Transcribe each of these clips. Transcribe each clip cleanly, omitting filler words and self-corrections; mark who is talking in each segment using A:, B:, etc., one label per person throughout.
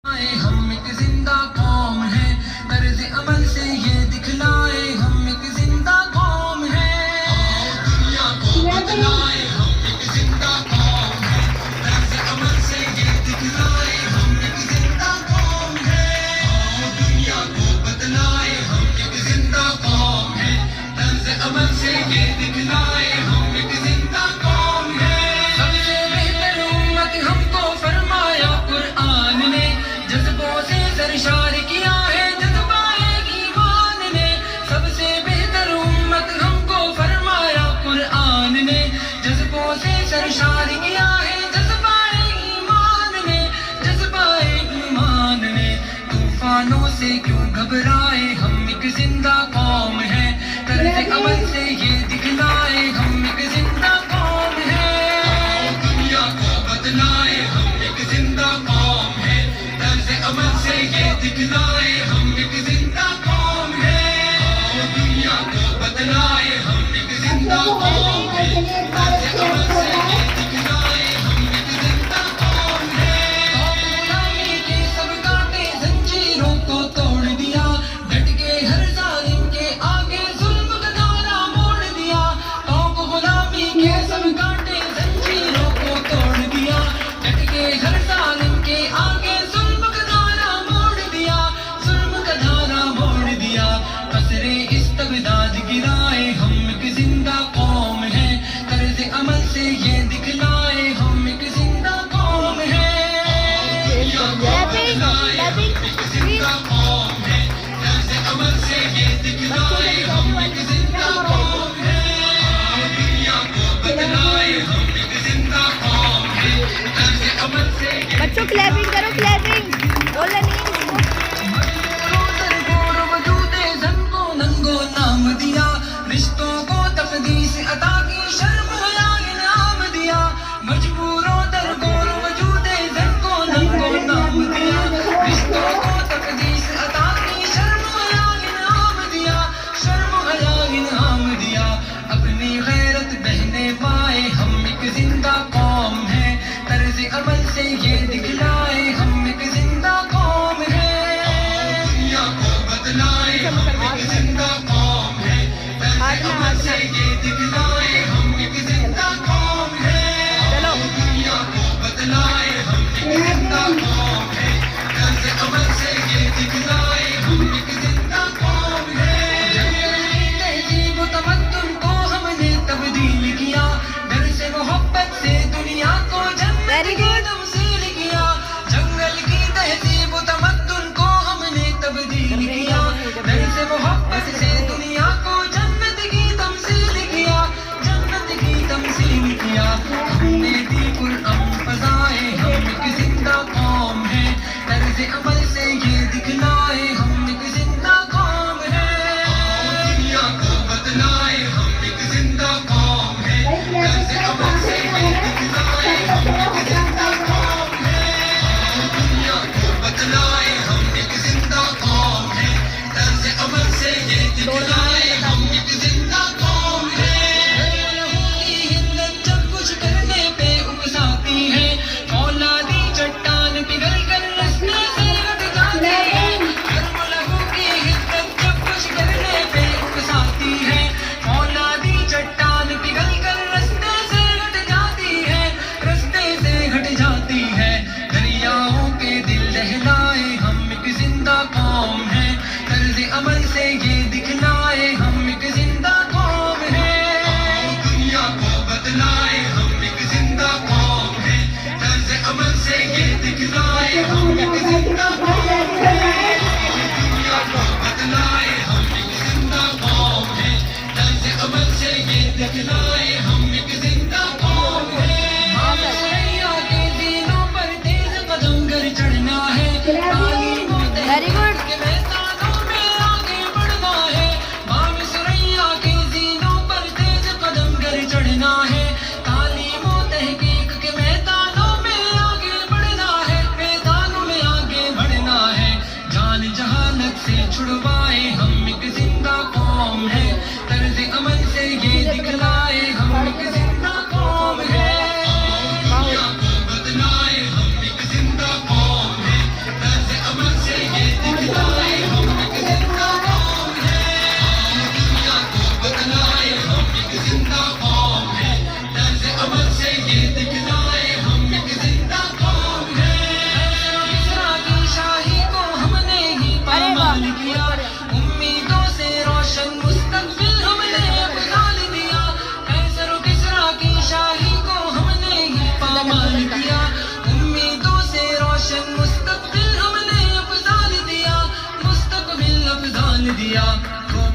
A: हम एक जिंदा कौम है, तर्ज अमल से ये दिखलाए हम एक जिंदा कौम है। दुनिया को बदलाए हम एक जिंदा कौम है, तर्ज अमल से ये दिखलाए हम एक जिंदा कौम है। दुनिया को बदलाए हम एक जिंदा कौम है, तर्ज अमल से ये दिखलाए हम एक जिंदा कौम है। सबसे बेहतर उम्मत हमको फरमाया कुरान ने, जज्बों से सरशार किया है जज्बाए ईमान ने। सबसे बेहतर उम्मत हमको फरमाया कुरान ने, जज्बों से सरशार किया है जज्बाए ईमान ने, जज्बाए ईमान ने। तूफानों से क्यों घबराए हम एक जिंदा कौम है, तर्ज अमल से ये दिखलाए हम एक जिंदा कौम है। दुनिया को बदलाए हम एक जिंदा कौम है, तर्ज अमल से ये दिखलाए हम एक जिंदा कौम है। दुनिया को बदलाए हम एक जिंदा कौम है, तर्ज अमल से ये दिखलाए हम एक जिंदा कौम है। गुलामी के सब कांटे जंजीरों को तोड़ दिया, डट के हर जालिम के आगे जुल्म का दायरा मोड़ दिया। गुलामी के सब कांटे जंजीरों को तोड़ दिया, डट के हर जालिम के आगे जुल्म का दायरा मोड़ दिया, जुल्म का दायरा मोड़ दिया। कसरे इस्तबदाद गिराए हम एक जिंदा कौम है, तर्ज अमल से ये दिखलाए हम एक जिंदा कौम है। दुनिया को बदलाए हम एक जिंदा कौम है, तर्ज अमल से ये दिखलाए हम एक जिंदा कौम है। दुनिया को बदलाए हम एक जिंदा कौम है, तर्ज अमल से ये
B: बच्चों क्लैपिंग करो, क्लैपिंग बोलना नहीं
A: नंगो नाम दिया, रिश्तों को तकदीस अता की, शर्म हया इनाम दिया। मजबूरों दर गोर वजूदे जन को नंगो नाम दिया, रिश्तों को तकदीस अता की, शर्म हया इनाम दिया, शर्म हया इनाम दिया। अपनी गैरत बहने पाए हम एक जिंदा कौम है, तर्ज अमल से ये दिखलाए हम एक जिंदा कौम है। दुनिया को बदलाए हम एक जिंदा कौम है, तर्ज अमल से ये दिखलाए हम एक जिंदा कौम है। दुनिया को बदलाए हम एक जिंदा कौम है, तर्ज अमल से ये दिखलाए हम एक जिंदा कौम है। तहजीब तमद्दुन को हमने तब्दील किया, डर से मोहब्बत से दुनिया को जन्नत की तमसील किया। जंगल की तहजीब तमद्दुन को हमने तब्दील किया, डर से मोहब्बत से दुनिया को जन्नत की तमसील किया, जन्नत की तमसील किया। हमने दी कुरअम फज़ाए हम एक जिंदा कौम है, तर्ज अमल से ये दिखलाए हम एक जिंदा कौम है। दुनिया को बदलाए हम एक जिंदा कौम है, तर्ज अमल से ये दिखलाए हम एक जिंदा कौम है। दुनिया को बदलाए हम एक जिंदा कौम है, तर्ज अमल से ये दिखलाए हम एक जिंदा कौम है। हिम्मत जब कुछ करने पे उकसाती है, औलादी चट्टान पिघल कर रस्ते से हट जाती है।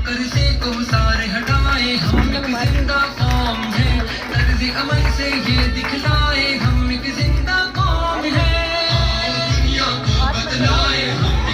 A: कर से को सारे